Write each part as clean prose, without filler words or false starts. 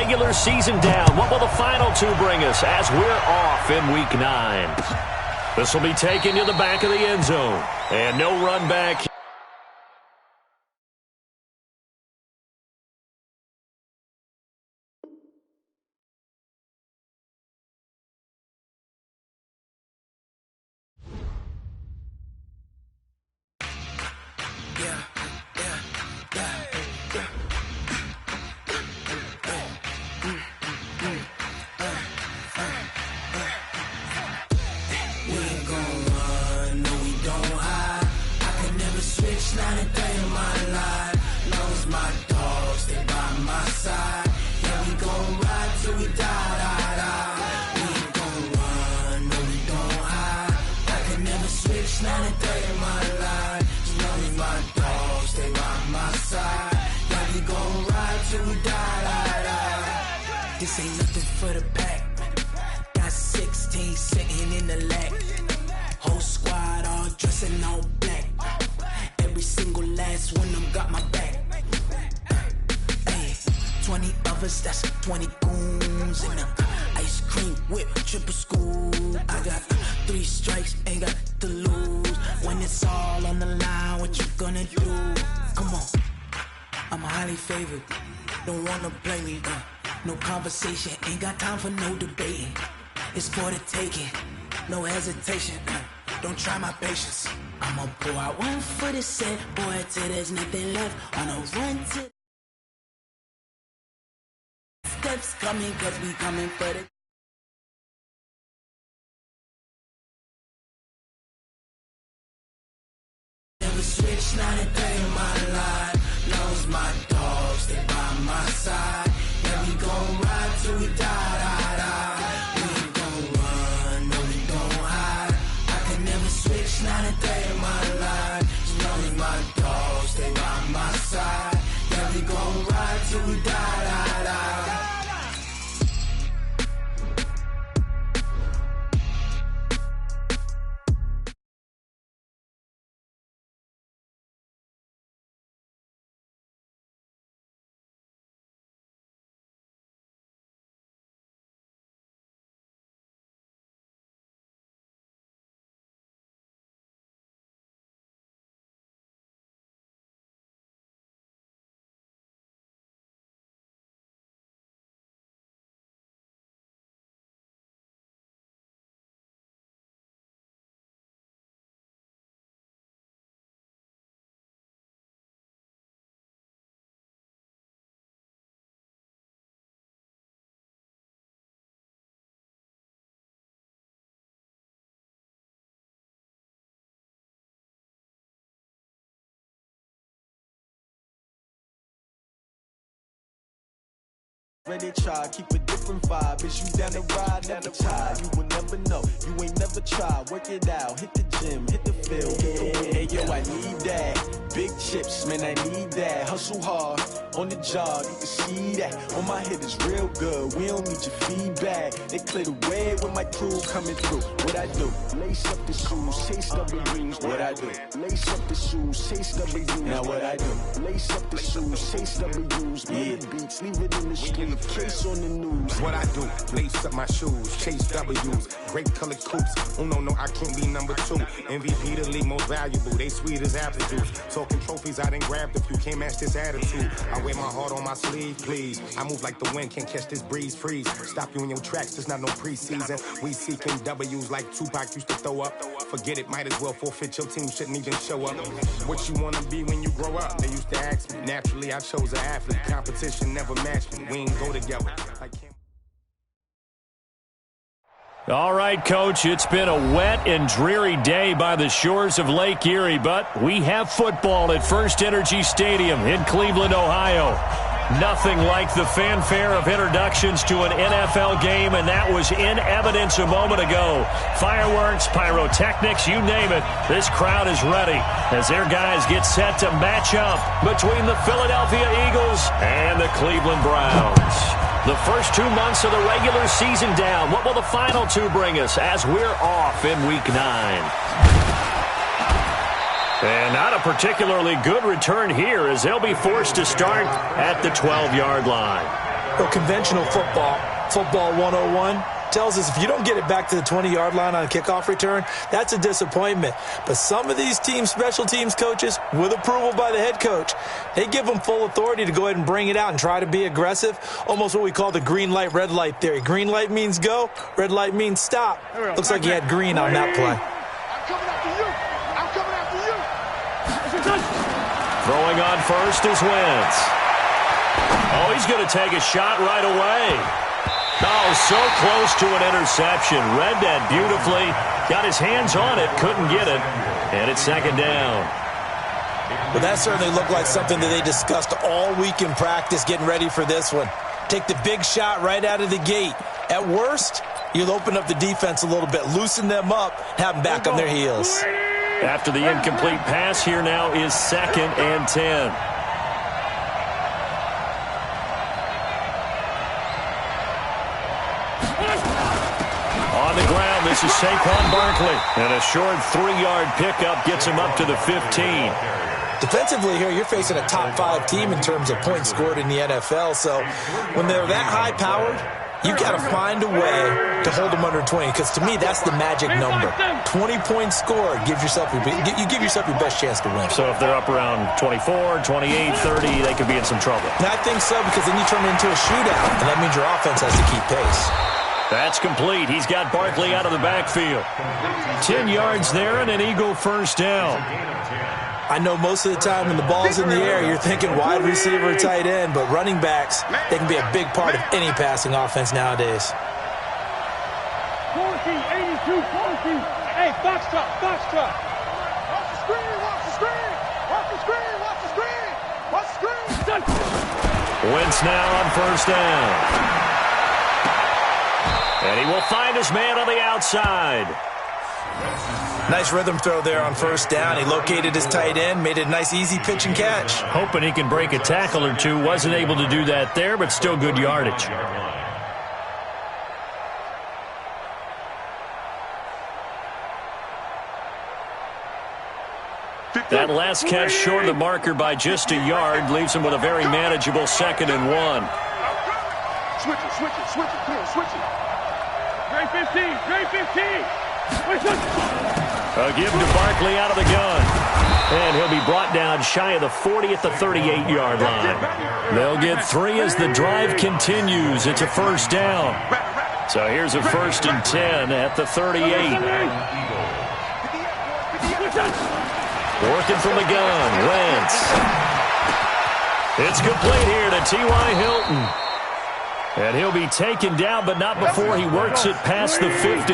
regular season down. What will the final two bring us as we're off in Week 9? This will be taken to the back of the end zone. And no run back. This ain't nothing for the pack. Got 16 sitting in the lag. Whole squad all dressing all black. Every single last one of them got my back. Hey, 20 of us, that's 20 goons in a ice cream whip, triple scoop. I got 3 strikes, ain't got to lose. When it's all on the line, what you gonna do? Come on, I'm highly favored. Don't wanna play me, no conversation, ain't got time for no debating. It's for the taking, no hesitation. Don't try my patience. I'ma pull out one foot and set, boy, till there's nothing left. On a run to steps coming, cause we coming for the. Never switch, not a day in my life. Lost my dogs, they by my side. Yeah, we gon' ride till we die. We ain't gon' run, no, we gon' hide. I can never switch, not a day in my life. As long as my dogs, they by my side. Yeah, we gon' ride till we die. When they try, keep a different vibe. Is you down the ride, never tie. You will never know, you ain't never try. Work it out, hit the gym, hit the field. Hey yo, I need that. Big chips, man, I need that. Hustle hard, on the job, you can see that. On my head is real good, we don't need your feedback. They clear the way with my crew coming through. What I do? Lace up the shoes, chase double rings. What I do? Lace up the shoes, chase double U's. Now what I do? Lace up the shoes, chase double U's. Yeah, beats, leave it in the street. Case on the news. What I do, lace up my shoes, chase W's, great colored coops. Oh no, I can't be number 2. MVP the league most valuable, they sweet as apple juice. Talking trophies, I done grabbed a few, can't match this attitude. I wear my heart on my sleeve, please. I move like the wind, can't catch this breeze, freeze. Stop you in your tracks, there's not no preseason. We seeking W's like Tupac used to throw up. Forget it, might as well forfeit, your team shouldn't even show up. What you wanna be when you grow up? They used to ask me. Naturally, I chose an athlete. Competition never matched me. We ain't go together. All right, Coach, it's been a wet and dreary day by the shores of Lake Erie, but we have football at First Energy Stadium in Cleveland, Ohio. Nothing like the fanfare of introductions to an NFL game, and that was in evidence a moment ago. Fireworks, pyrotechnics, you name it. This crowd is ready as their guys get set to match up between the Philadelphia Eagles and the Cleveland Browns. The first 2 months of the regular season down. What will the final two bring us as we're off in Week 9? And not a particularly good return here as they'll be forced to start at the 12-yard line. Well, conventional football 101, tells us if you don't get it back to the 20-yard line on a kickoff return, that's a disappointment. But some of these special teams coaches, with approval by the head coach, they give them full authority to go ahead and bring it out and try to be aggressive, almost what we call the green light, red light theory. Green light means go, red light means stop. Looks like he had green on that play. I'm coming after you. I'm coming after you. Throwing on first is Wentz. Oh, he's going to take a shot right away. Oh, so close to an interception. Read that beautifully. Got his hands on it. Couldn't get it. And it's second down. Well, that certainly looked like something that they discussed all week in practice getting ready for this one. Take the big shot right out of the gate. At worst, you'll open up the defense a little bit, loosen them up, have them back on their heels. After the incomplete pass, here now is 2nd and 10. On the ground, this is Saquon Barkley. And a short 3-yard pickup gets him up to the 15. Defensively here, you're facing a top 5 team in terms of points scored in the NFL. So when they're that high-powered, you got to find a way to hold them under 20, because to me, that's the magic number. 20 points scored, you give yourself your best chance to win. So if they're up around 24, 28, 30, they could be in some trouble. And I think so, because then you turn it into a shootout, and that means your offense has to keep pace. That's complete. He's got Barkley out of the backfield. 10 yards there and an Eagle first down. I know most of the time when the ball's in the air, you're thinking wide receiver, tight end, but running backs, they can be a big part of any passing offense nowadays. 14, 82, 14. Hey, box truck. Watch the screen, watch the screen. Watch the screen, watch the screen. Watch the screen. Wentz now on first down. And he will find his man on the outside. Nice rhythm throw there on first down. He located his tight end, made it a nice, easy pitch and catch. Hoping he can break a tackle or two. Wasn't able to do that there, but still good yardage. That last catch short of the marker by just a yard leaves him with a very manageable 2nd and 1. Switch it, come on, switch it. Grade 15. A give to Barkley out of the gun. And he'll be brought down shy of the 40 at the 38-yard line. They'll get 3 as the drive continues. It's a first down. So here's a 1st and 10 at the 38. Working from the gun, Wentz. It's complete here to T.Y. Hilton. And he'll be taken down, but not before he works it past the 50.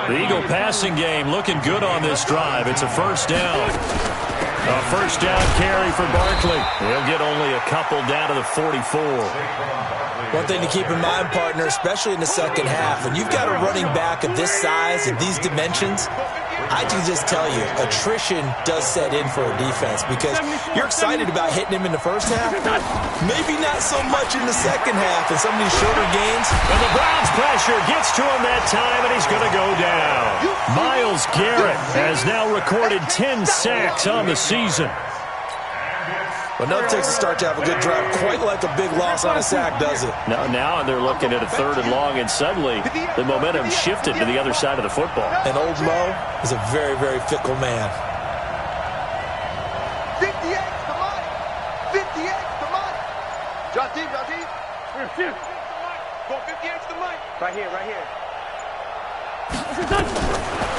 The Eagle passing game looking good on this drive. It's a first down. A first down carry for Barkley. He'll get only a couple down to the 44. One thing to keep in mind, partner, especially in the second half, when you've got a running back of this size and these dimensions, I can just tell you, attrition does set in for a defense, because you're excited about hitting him in the first half, maybe not so much in the second half in some of these shorter games. And the Browns pressure gets to him that time, and he's going to go down. Myles Garrett has now recorded 10 sacks on the season. But no, it takes a start to have a good drive, quite like a big loss on a sack, does it? Now they're looking at a 3rd and long, and suddenly the momentum shifted to the other side of the football. And old Mo is a very, very fickle man. 58's the money. 58's the money. John D. Here. Go 58's the money. Right here.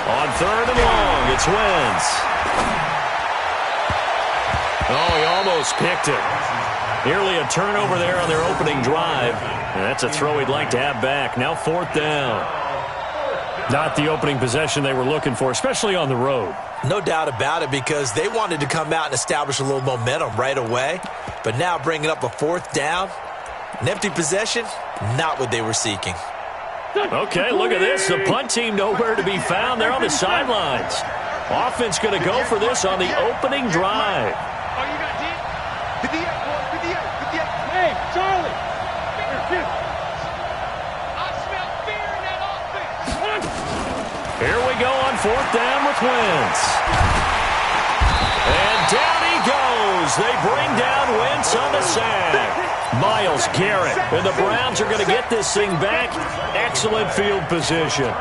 On 3rd and long, it's Wentz. Oh, he almost picked it. Nearly a turnover there on their opening drive. And that's a throw he'd like to have back. Now 4th down. Not the opening possession they were looking for, especially on the road. No doubt about it, because they wanted to come out and establish a little momentum right away. But now bringing up a 4th down, an empty possession, not what they were seeking. Okay, look at this. The punt team nowhere to be found. They're on the sidelines. Offense going to go for this on the opening drive. Oh, you got D? 58, boys, 58. Hey, Charlie. I smell fear in that offense. Here we go on 4th down with Wentz. And down he goes. They bring down Wentz on the sack. Myles Garrett. And the Browns are going to get this thing back. Excellent field position.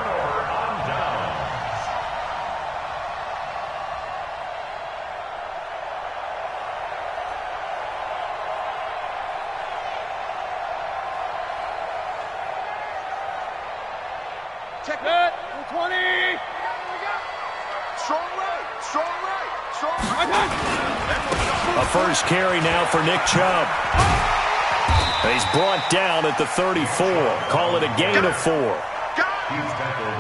Check that. 20. Strong right. A first carry now for Nick Chubb. He's brought down at the 34. Call it a gain of 4.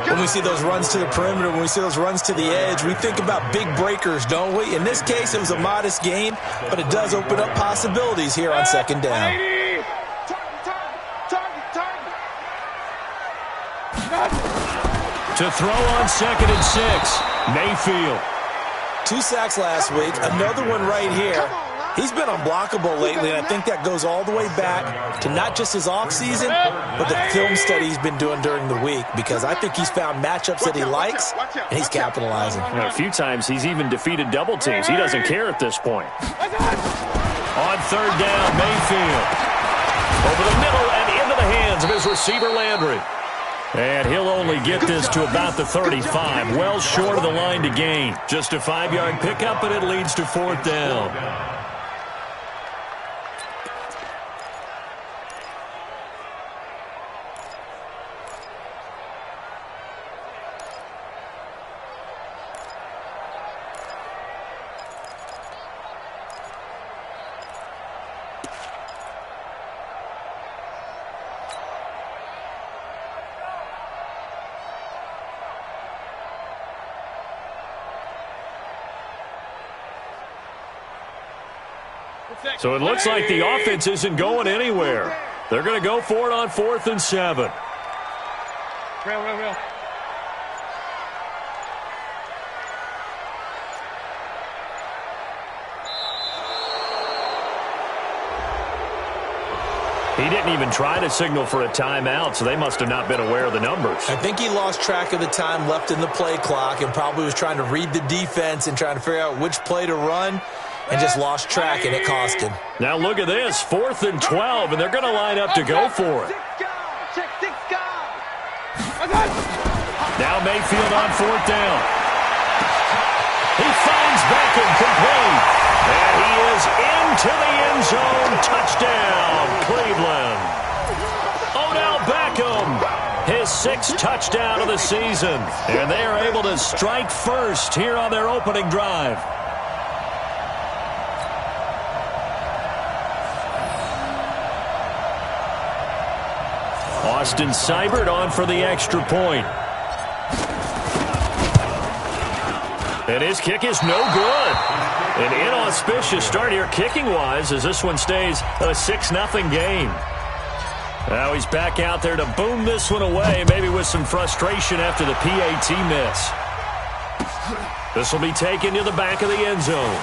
When we see those runs to the perimeter, when we see those runs to the edge, we think about big breakers, don't we? In this case, it was a modest gain, but it does open up possibilities here on second down. To throw on 2nd and 6, Mayfield. 2 sacks last week, another one right here. He's been unblockable lately, and I think that goes all the way back to not just his offseason, but the film study he's been doing during the week, because I think he's found matchups that he likes, and he's capitalizing. You know, a few times he's even defeated double teams. He doesn't care at this point. On 3rd down, Mayfield. Over the middle and into the hands of his receiver, Landry. And he'll only get this to about the 35, well short of the line to gain. Just a 5-yard pickup, and it leads to 4th down. So it looks like the offense isn't going anywhere. They're going to go for it on 4th and 7. Real. He didn't even try to signal for a timeout, so they must have not been aware of the numbers. I think he lost track of the time left in the play clock and probably was trying to read the defense and trying to figure out which play to run, and just lost track, and it cost him. Now look at this, 4th and 12, and they're going to line up to go for it. Now Mayfield on 4th down. He finds Beckham complete. And he is into the end zone. Touchdown, Cleveland. Odell Beckham, his 6th touchdown of the season. And they are able to strike first here on their opening drive. Austin Seibert on for the extra point. And his kick is no good. An inauspicious start here kicking-wise as this one stays a 6-0 game. Now he's back out there to boom this one away, maybe with some frustration after the PAT miss. This will be taken to the back of the end zone.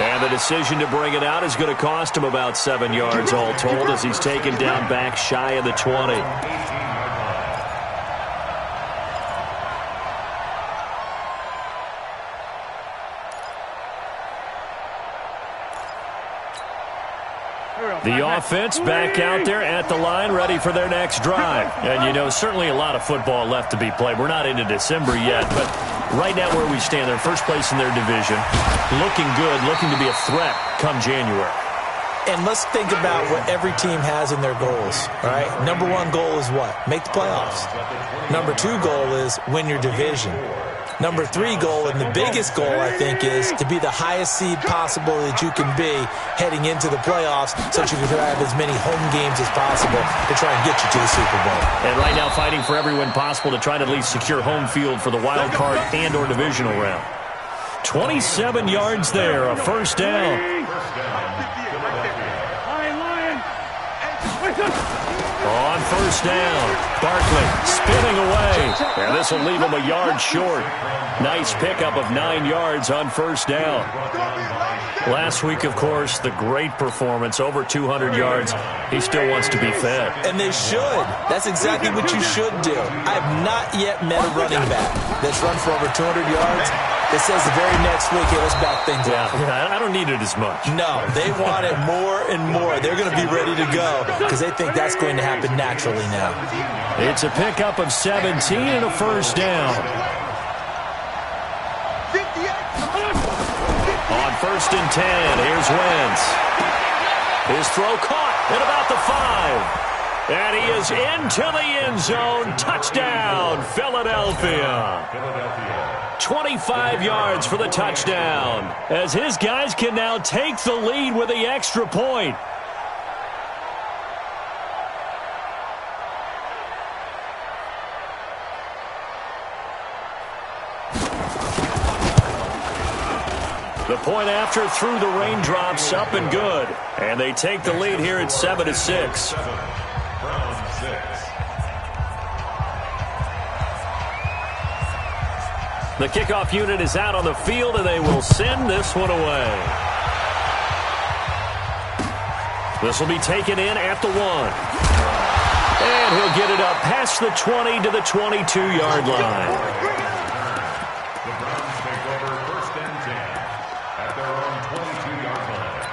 And the decision to bring it out is going to cost him about 7 yards all told as he's taken down back shy of the 20. The offense back out there at the line, ready for their next drive. And, you know, certainly a lot of football left to be played. We're not into December yet, but right now where we stand, they're first place in their division, looking good, looking to be a threat come January. And let's think about what every team has in their goals, all right? Number 1 goal is what? Make the playoffs. Number 2 goal is win your division. Number 3 goal, and the biggest goal, I think, is to be the highest seed possible that you can be heading into the playoffs so that you can have as many home games as possible to try and get you to the Super Bowl. And right now fighting for every win possible to try to at least secure home field for the wild card and or divisional round. 27 yards there, a first down. On first down, Barkley spinning away, and this will leave him a yard short. Nice pickup of 9 yards on first down. Last week, of course, the great performance, over 200 yards. He still wants to be fed. And they should. That's exactly what you should do. I have not yet met a running back that's run for over 200 yards that says the very next week, hey, let's back things up. Yeah, I don't need it as much. No, they want it more and more. They're going to be ready to go because they think that's going to happen naturally now. It's a pickup of 17 and a first down. On 1st and 10, here's Wentz. His throw caught at about the 5. And he is into the end zone. Touchdown, Philadelphia. 25 yards for the touchdown, as his guys can now take the lead with the extra point. The point after through the raindrops, up and good. And they take the lead here at 7-6. The kickoff unit is out on the field, and they will send this one away. This will be taken in at the 1. And he'll get it up past the 20 to the 22-yard line. The Browns take over 1st and 10 at their own 22-yard line.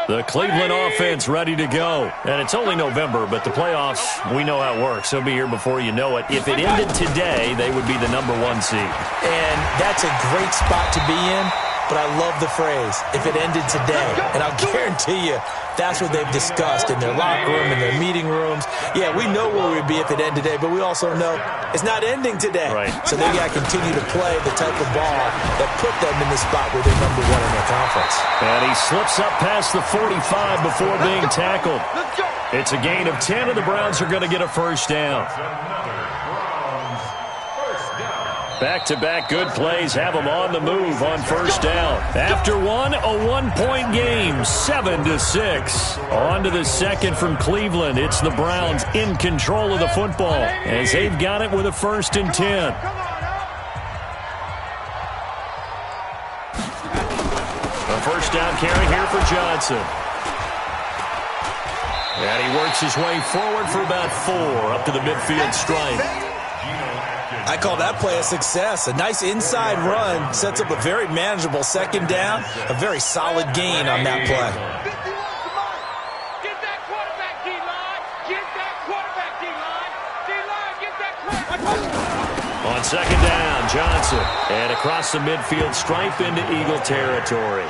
The Cleveland offense ready to go. And it's only November, but the playoffs, we know how it works. They'll be here before you know it. If it ended today, they would be the number 1 seed. And that's a great spot to be in, but I love the phrase, if it ended today. And I'll guarantee you, that's what they've discussed in their locker room, in their meeting rooms. Yeah, we know where we'd be if it ended today, but we also know it's not ending today. Right. So they got to continue to play the type of ball that put them in the spot where they're number 1 in their conference. And he slips up past the 45 before being tackled. It's a gain of 10, and the Browns are going to get a first down. Back-to-back good plays have them on the move on first down. After one, a 1-point game, 7-6. On to the second from Cleveland. It's the Browns in control of the football as they've got it with a 1st and 10. A first down carry here for Johnson. And he works his way forward for about 4 up to the midfield stripe. I call that play a success. A nice inside run sets up a very manageable 2nd down. A very solid gain on that play. Get that quarterback, D-line. Get that quarterback, D-line. D-line, get that quarterback. On 2nd down, Johnson. And across the midfield stripe into Eagle territory.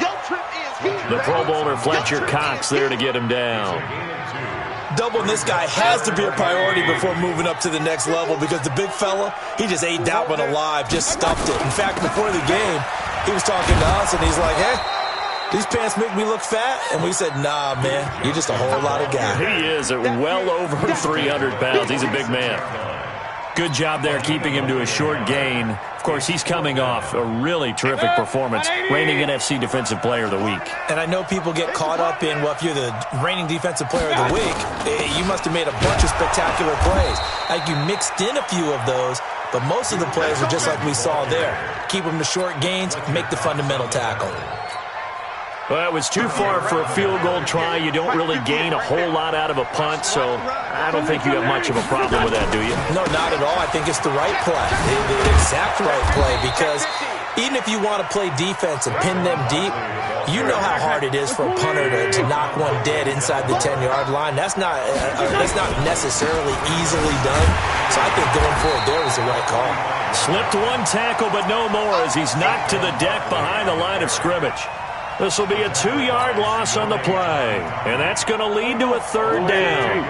The Pro Bowler Fletcher Cox there to get him down. Doubling this guy has to be a priority before moving up to the next level because the big fella, he just ate that one alive, just stuffed it. In fact, before the game, he was talking to us, and he's like, hey, these pants make me look fat? And we said, nah, man, you're just a whole lot of guy. He is at well over 300 pounds. He's a big man. Good job there keeping him to a short gain. Of course, he's coming off a really terrific performance, reigning NFC Defensive Player of the Week. And I know people get caught up in, well, if you're the reigning Defensive Player of the Week, you must have made a bunch of spectacular plays. Like you mixed in a few of those, but most of the plays are just like we saw there. Keep them to short gains, make the fundamental tackle. Well, it was too far for a field goal try. You don't really gain a whole lot out of a punt, so I don't think you have much of a problem with that, do you? No, not at all. I think it's the right play, the exact right play, because even if you want to play defense and pin them deep, you know how hard it is for a punter to knock one dead inside the 10-yard line. That's not necessarily easily done, so I think going forward there was the right call. Slipped one tackle, but no more as he's knocked to the deck behind the line of scrimmage. This will be a 2-yard loss on the play, and that's going to lead to a 3rd down.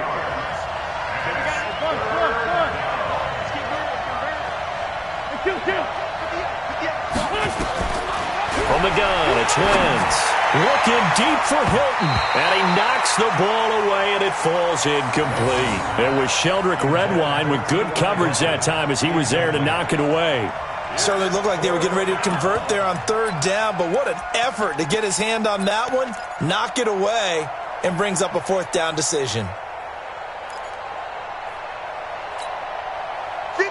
From the gun, it's Wentz. Looking deep for Hilton, and he knocks the ball away, and it falls incomplete. It was Sheldrick Redwine with good coverage that time as he was there to knock it away. Certainly looked like they were getting ready to convert there on 3rd down, but what an effort to get his hand on that one, knock it away, and brings up a 4th down decision.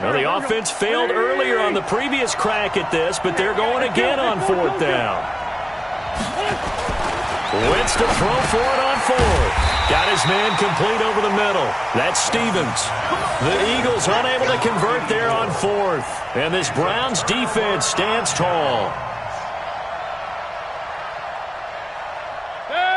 Now, the offense failed earlier on the previous crack at this, but they're going again on 4th down. Wentz to throw for it on 4th. Got his man complete over the middle. That's Stevens. The Eagles unable to convert there on 4th. And this Browns defense stands tall.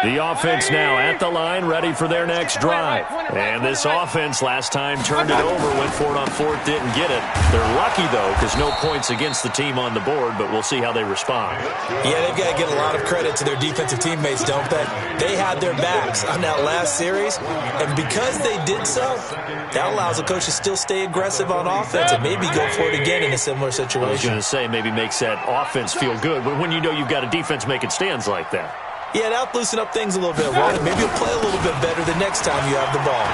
The offense now at the line, ready for their next drive. And this offense last time turned it over, went for it on 4th, didn't get it. They're lucky, though, because no points against the team on the board, but we'll see how they respond. Yeah, they've got to give a lot of credit to their defensive teammates, don't they? They had their backs on that last series, and because they did so, that allows the coach to still stay aggressive on offense and maybe go for it again in a similar situation. I was going to say, maybe makes that offense feel good, but when you know you've got a defense making stands like that. Yeah, that'll loosen up things a little bit, Ron. Maybe you'll play a little bit better the next time you have the ball.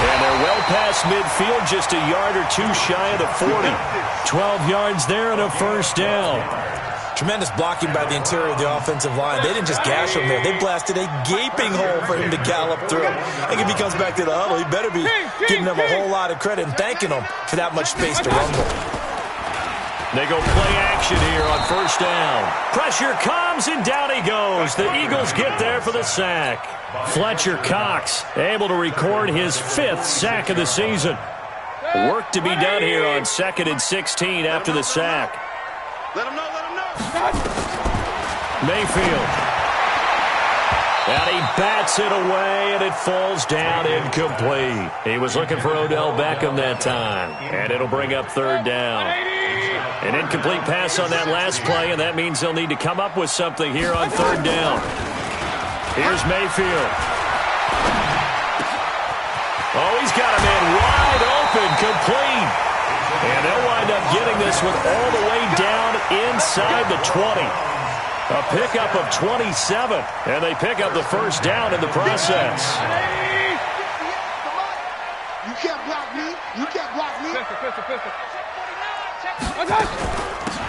And they're well past midfield, just a yard or two shy of the 40. 12 yards there and a first down. Tremendous blocking by the interior of the offensive line. They didn't just gash him there. They blasted a gaping hole for him to gallop through. I think if he comes back to the huddle, he better be giving them a whole lot of credit and thanking them for that much space to rumble. They go play action here on first down. Pressure comes, and down he goes. The Eagles get there for the sack. Fletcher Cox able to record his 5th sack of the season. Work to be done here on 2nd and 16 after the sack. Let him know, let him know. Mayfield. And he bats it away, and it falls down incomplete. He was looking for Odell Beckham that time, and it'll bring up 3rd down. An incomplete pass on that last play, and that means they'll need to come up with something here on 3rd down. Here's Mayfield. Oh, he's got a man wide open, complete. And they'll wind up getting this one all the way down inside the 20. A pickup of 27, and they pick up the first down in the process. You can't block me. You can't block me. Pistol.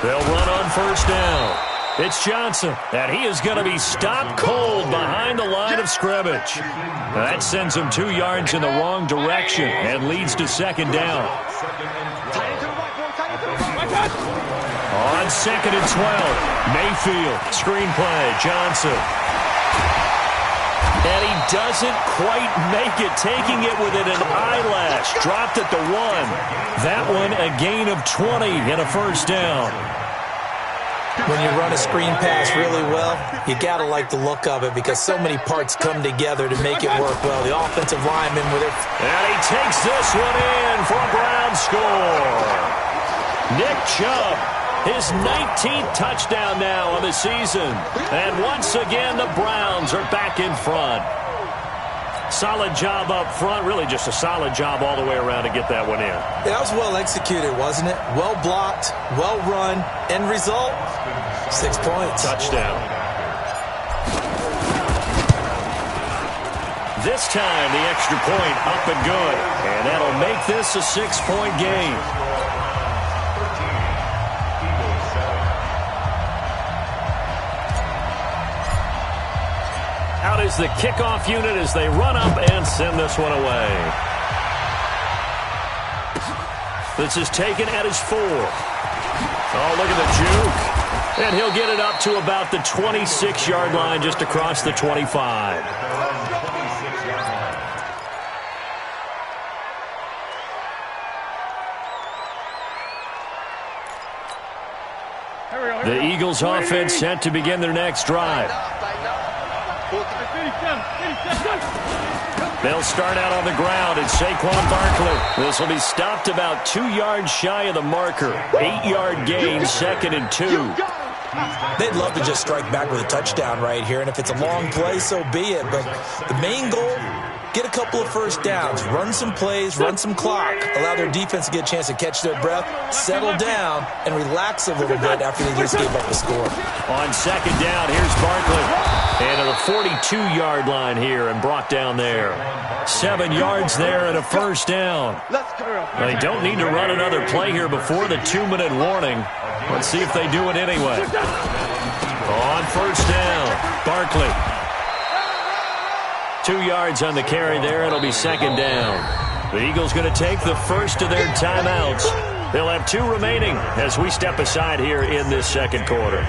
They'll run on first down. It's Johnson, and he is going to be stopped cold behind the line of scrimmage. That sends him 2 yards in the wrong direction and leads to 2nd down. On 2nd and 12, Mayfield, screenplay, Johnson. And he doesn't quite make it, taking it within an eyelash. Dropped at the 1. That one a gain of 20 and a first down. When you run a screen pass really well, you got to like the look of it because so many parts come together to make it work well. The offensive lineman with it. And he takes this one in for a Brown score. Nick Chubb, his 19th touchdown now on the season. And once again, the Browns are back in front. Solid job up front, really just a solid job all the way around to get that one in. Yeah, that was well executed, wasn't it? Well blocked, well run. End result, 6 points. Touchdown. This time, the extra point up and good. And that'll make this a 6-point game. Out is the kickoff unit as they run up and send this one away. This is taken at his 4. Oh, look at the juke. And he'll get it up to about the 26-yard line, just across the 25. The Eagles offense set to begin their next drive. They'll start out on the ground. It's Saquon Barkley. This will be stopped about 2 yards shy of the marker. 8-yard gain, 2nd and 2. They'd love to just strike back with a touchdown right here, and if it's a long play, so be it. But the main goal, get a couple of first downs, run some plays, run some clock, allow their defense to get a chance to catch their breath, settle down, and relax a little bit after they just gave up a score. On 2nd down, here's Barkley. And to the 42-yard line here and brought down there. 7 yards there and a first down. They don't need to run another play here before the 2-minute warning. Let's see if they do it anyway. On first down, Barkley. 2 yards on the carry there. It'll be 2nd down. The Eagles going to take the first of their timeouts. They'll have 2 remaining as we step aside here in this second quarter.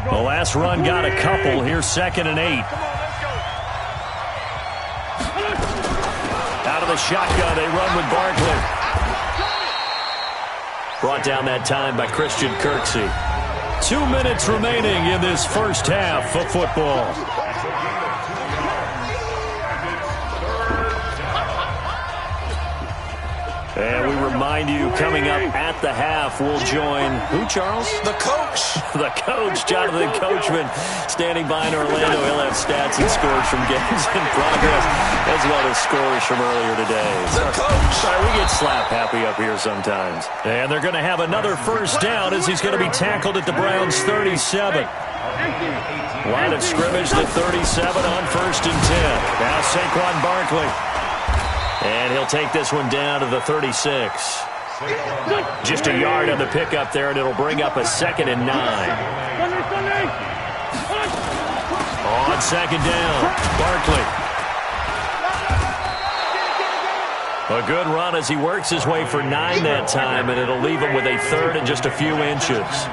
The last run got a couple. Here's 2nd and 8. Out of the shotgun, they run with Barkley. Brought down that time by Christian Kirksey. 2 minutes remaining in this first half of football. And we remind you, coming up at the half, we'll join who, Charles? The coach. The coach, Jonathan Coachman, standing by in Orlando. He'll have stats and scores from games in progress, as well as scores from earlier today. The coach. Sorry, we get slap happy up here sometimes. And they're going to have another first down as he's going to be tackled at the Browns' 37. Line of scrimmage, the 37 on 1st and 10. Now Saquon Barkley. And he'll take this one down to the 36. Just a yard on the pickup there, and it'll bring up a 2nd and 9. On 2nd down, Barkley. A good run as he works his way for 9 that time, and it'll leave him with a 3rd and just a few inches.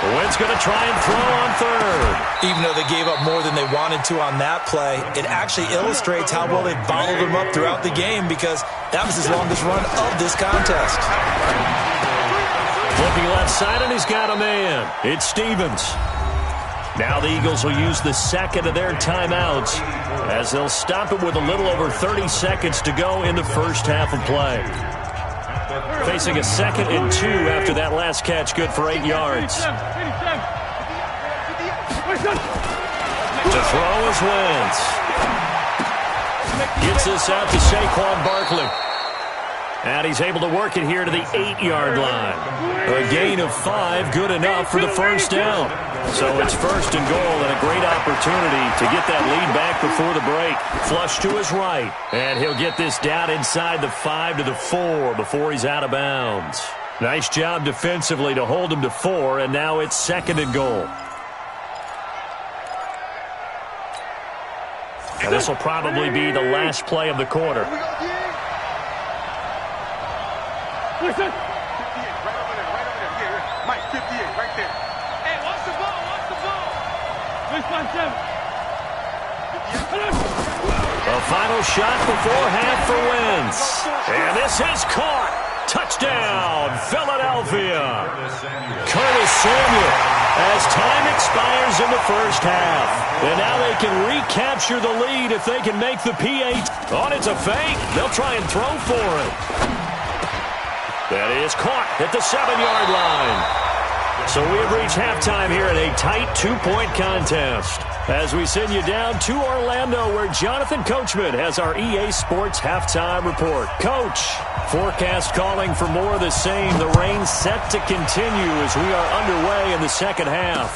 Wynn's going to try and throw on 3rd. Even though they gave up more than they wanted to on that play, it actually illustrates how well they bottled him up throughout the game, because that was his longest run of this contest. Looking left side, and he's got a man. It's Stevens. Now the Eagles will use the 2nd of their timeouts as they'll stop it with a little over 30 seconds to go in the first half of play. Facing a 2nd and 2 after that last catch, good for 8 yards. To throw is Wentz. Gets this out to Saquon Barkley. And he's able to work it here to the 8-yard line. A gain of 5, good enough for the first down. So it's 1st and goal, and a great opportunity to get that lead back before the break. Flush to his right. And he'll get this down inside the 5 to the 4 before he's out of bounds. Nice job defensively to hold him to 4, and now it's 2nd and goal. Now this will probably be the last play of the quarter. Listen. 58, right over there. Yeah, Mike, 58, right there. Hey, watch the ball, watch the ball. This one, Jim. A final shot before half for Wentz. And this is caught. Touchdown, Philadelphia. Curtis Samuel, as time expires in the first half. And now they can recapture the lead if they can make the P8. Oh, it's a fake. They'll try and throw for it. That is caught at the 7-yard line. So we have reached halftime here in a tight 2-point contest. As we send you down to Orlando, where Jonathan Coachman has our EA Sports halftime report. Coach, forecast calling for more of the same. The rain set to continue as we are underway in the second half.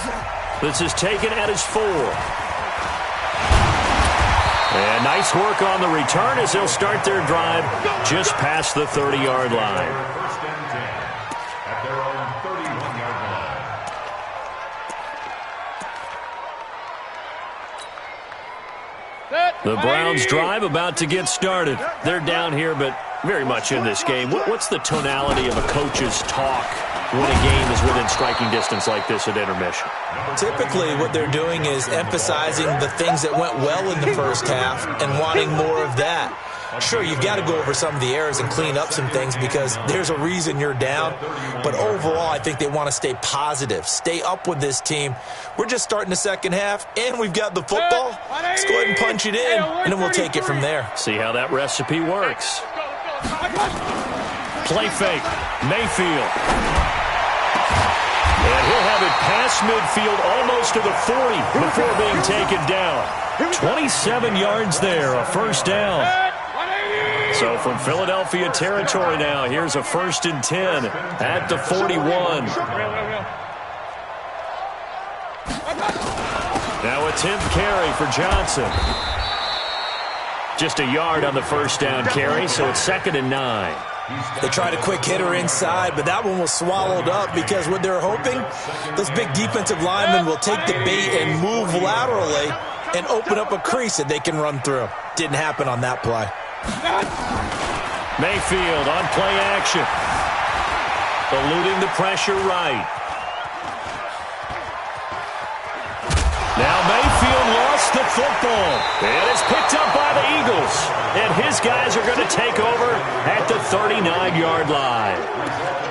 This is taken at his 4. And nice work on the return as they'll start their drive just past the 30-yard line. The Browns drive about to get started. They're down here, but very much in this game. What's the tonality of a coach's talk when a game is within striking distance like this at intermission? Typically, what they're doing is emphasizing the things that went well in the first half and wanting more of that. Sure, you've got to go over some of the errors and clean up some things because there's a reason you're down. But overall, I think they want to stay positive, stay up with this team. We're just starting the second half, and we've got the football. Let's go ahead and punch it in, and then we'll take it from there. See how that recipe works. Play fake. Mayfield. And he'll have it past midfield almost to the 40 before being taken down. 27 yards there, a first down. So from Philadelphia territory now, here's a 1st and 10 at the 41. Now a 10th carry for Johnson. Just a yard on the first down carry, so it's 2nd and 9. They tried a quick hitter inside, but that one was swallowed up because what they're hoping, those big defensive linemen will take the bait and move laterally and open up a crease that they can run through. Didn't happen on that play. Mayfield on play action. Eluding the pressure right. Now Mayfield lost the football. And it's picked up by the Eagles. And his guys are going to take over at the 39-yard line.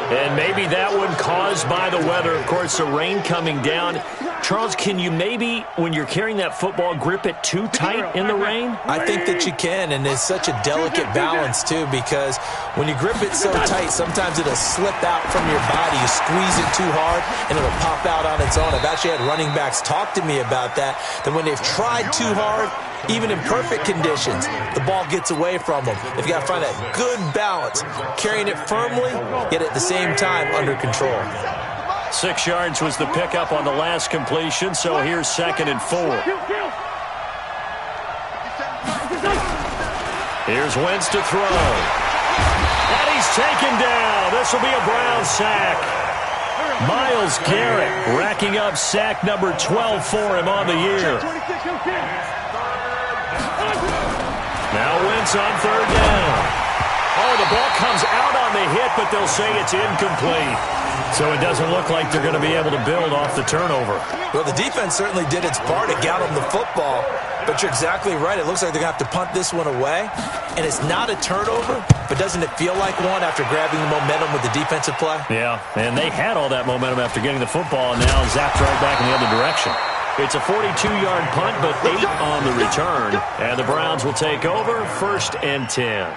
And maybe that one caused by the weather. Of course, the rain coming down. Charles, can you maybe, when you're carrying that football, grip it too tight in the rain? I think that you can, and it's such a delicate balance, too, because when you grip it so tight, sometimes it'll slip out from your body. You squeeze it too hard, and it'll pop out on its own. I've actually had running backs talk to me about that when they've tried too hard, even in perfect conditions, the ball gets away from them. If you got to find that good balance, carrying it firmly, yet at the same time under control. 6 yards was the pickup on the last completion, so here's 2nd and 4. Here's Wentz to throw. And he's taken down. This will be a Brown sack. Myles Garrett racking up sack number 12 for him on the year. Now Wentz on 3rd down. Oh, the ball comes out on the hit, but they'll say it's incomplete. So it doesn't look like they're going to be able to build off the turnover. Well, the defense certainly did its part to get them the football. But you're exactly right. It looks like they're going to have to punt this one away. And it's not a turnover, but doesn't it feel like one after grabbing the momentum with the defensive play? Yeah, and they had all that momentum after getting the football and now zapped right back in the other direction. It's a 42-yard punt, but 8 on the return. And the Browns will take over 1st and 10.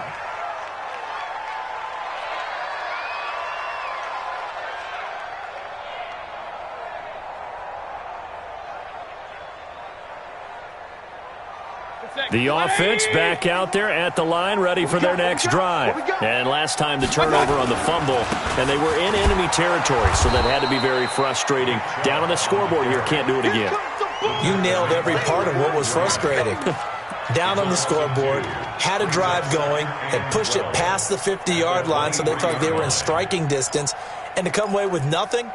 The offense back out there at the line, ready for their next drive. And last time the turnover on the fumble, and they were in enemy territory, so that had to be very frustrating. Down on the scoreboard here, can't do it again. You nailed every part of what was frustrating. Down on the scoreboard, had a drive going, had pushed it past the 50-yard line, so they felt like they were in striking distance, and to come away with nothing,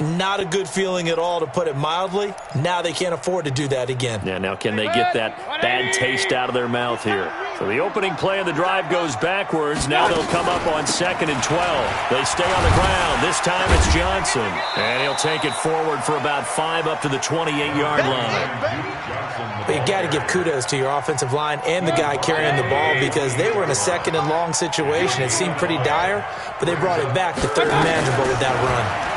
not a good feeling at all, to put it mildly. Now they can't afford to do that again. Yeah, now can they get that bad taste out of their mouth here? So the opening play of the drive goes backwards. Now they'll come up on 2nd and 12. They stay on the ground. This time it's Johnson. And he'll take it forward for about 5 up to the 28-yard line. But you got to give kudos to your offensive line and the guy carrying the ball, because they were in a 2nd and long situation. It seemed pretty dire, but they brought it back to 3rd and manageable with that run.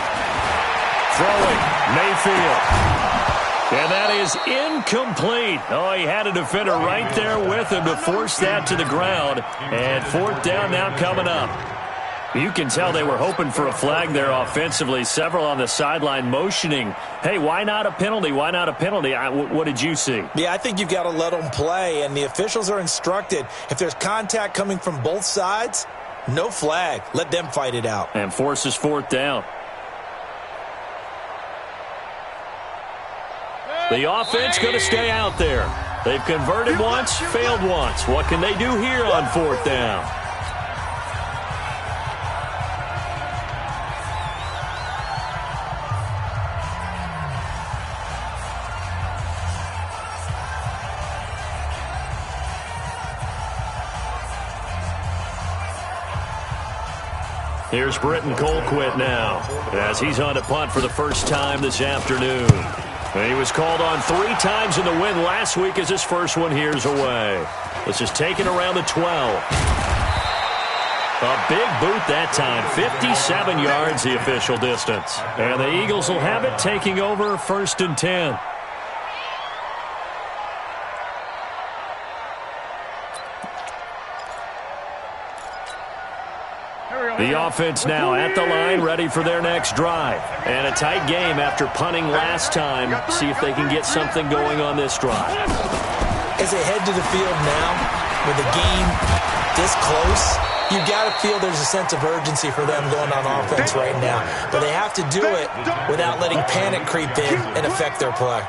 Throwing, Mayfield. And that is incomplete. Oh, he had a defender right there with him to force that to the ground. And 4th down now coming up. You can tell they were hoping for a flag there offensively. Several on the sideline motioning, hey, why not a penalty? Why not a penalty? What did you see? Yeah, I think you've got to let them play. And the officials are instructed, if there's contact coming from both sides, no flag. Let them fight it out. And forces 4th down. The offense going to stay out there. They've converted once, failed once. What can they do here on 4th down? Here's Britton Colquitt now, as he's on to punt for the first time this afternoon. He was called on 3 times in the win last week as his first one here's away. This is taken around the 12. A big boot that time. 57 yards the official distance. And the Eagles will have it, taking over 1st and 10. The offense now at the line, ready for their next drive. And a tight game after punting last time. See if they can get something going on this drive. As they head to the field now, with the game this close, you've got to feel there's a sense of urgency for them going on offense right now. But they have to do it without letting panic creep in and affect their play.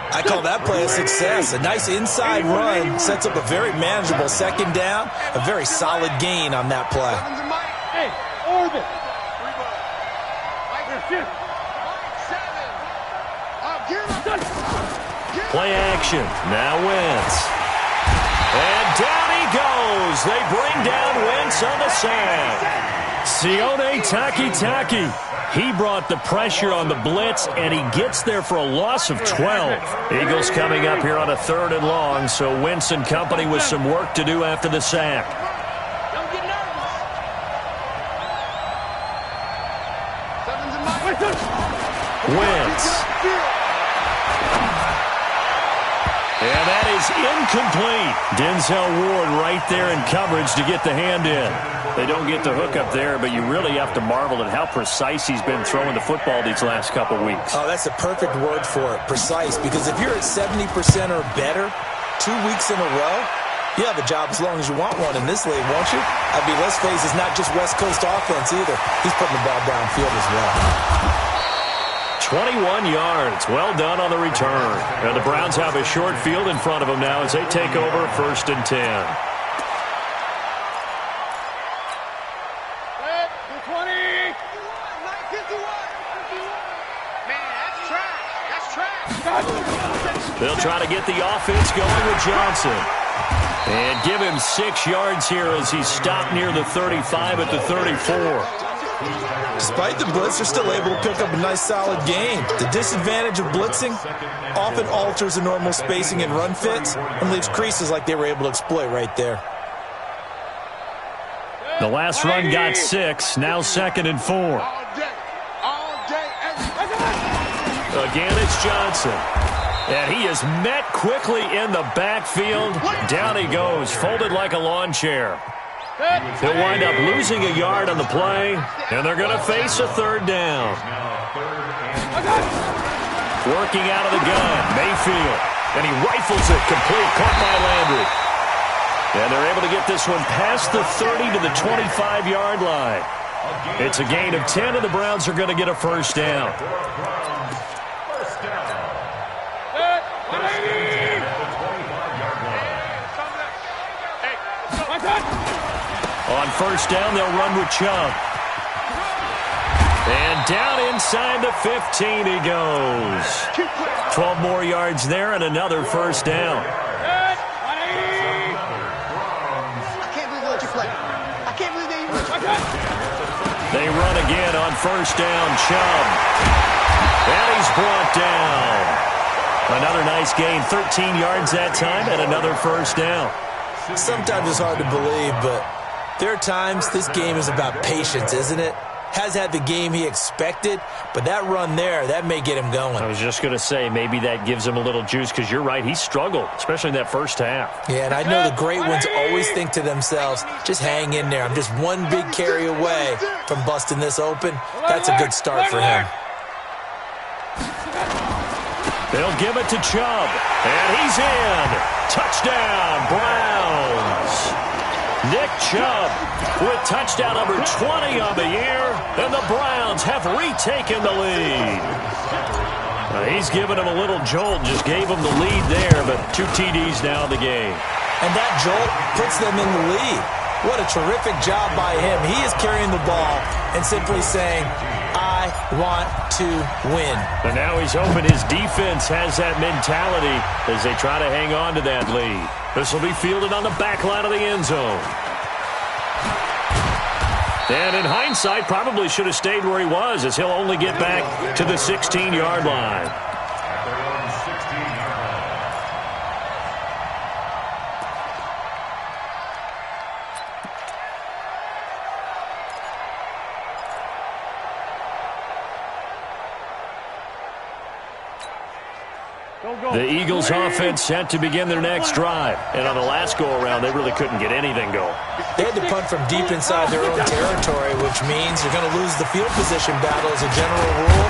I call that play a success. A nice inside run sets up a very manageable 2nd down. A very solid gain on that play. Hey, orbit. Play action. Now Wentz. And down he goes. They bring down Wentz on the sack. Sione Takitaki. He brought the pressure on the blitz, and he gets there for a loss of 12. Eagles coming up here on a 3rd and long, so Wentz and company with some work to do after the sack. Don't get nervous. Wentz. And that is incomplete. Denzel Ward right there in coverage to get the hand in. They don't get the hook up there, but you really have to marvel at how precise he's been throwing the football these last couple weeks. Oh, that's a perfect word for it, precise, because if you're at 70% or better 2 weeks in a row, you have a job as long as you want one in this league, won't you? I mean, let's face it, it's not just West Coast offense either. He's putting the ball downfield as well. 21 yards. Well done on the return. And the Browns have a short field in front of them now as they take over 1st and 10. They'll try to get the offense going with Johnson. And give him 6 yards here as he's stopped near the 35 at the 34. Despite the blitz, they're still able to pick up a nice solid gain. The disadvantage of blitzing often alters the normal spacing and run fits and leaves creases like they were able to exploit right there. The last run got 6, now 2nd and 4. Again, it's Johnson. And he is met quickly in the backfield. Down he goes, folded like a lawn chair. He'll wind up losing a yard on the play, and they're going to face a 3rd down. Working out of the gun, Mayfield. And he rifles it complete, caught by Landry. And they're able to get this one past the 30 to the 25-yard line. It's a gain of 10, and the Browns are going to get a 1st down. On 1st down, they'll run with Chubb. And down inside the 15 he goes. 12 more yards there and another 1st down. I can't believe they let you play. I can't believe they even... They run again on 1st down, Chubb. And he's brought down. Another nice gain, 13 yards that time, and another 1st down. Sometimes it's hard to believe, but there are times this game is about patience, isn't it? Has had the game he expected, but that run there, that may get him going. I was just going to say, maybe that gives him a little juice, because you're right, he struggled, especially in that 1st half. Yeah, and I know the great ones always think to themselves, just hang in there. I'm just one big carry away from busting this open. That's a good start for him. They'll give it to Chubb, and he's in. Touchdown, Browns. Nick Chubb with touchdown number 20 on the year, and the Browns have retaken the lead. He's given him a little jolt, just gave him the lead there, but 2 TDs now in the game. And that jolt puts them in the lead. What a terrific job by him. He is carrying the ball and simply saying, I want to win. And now he's hoping his defense has that mentality as they try to hang on to that lead. This will be fielded on the back line of the end zone. And in hindsight, probably should have stayed where he was, as he'll only get back to the 16-yard line. The Eagles offense set to begin their next drive. And on the last go-around, they really couldn't get anything going. They had to punt from deep inside their own territory, which means they're going to lose the field position battle as a general rule.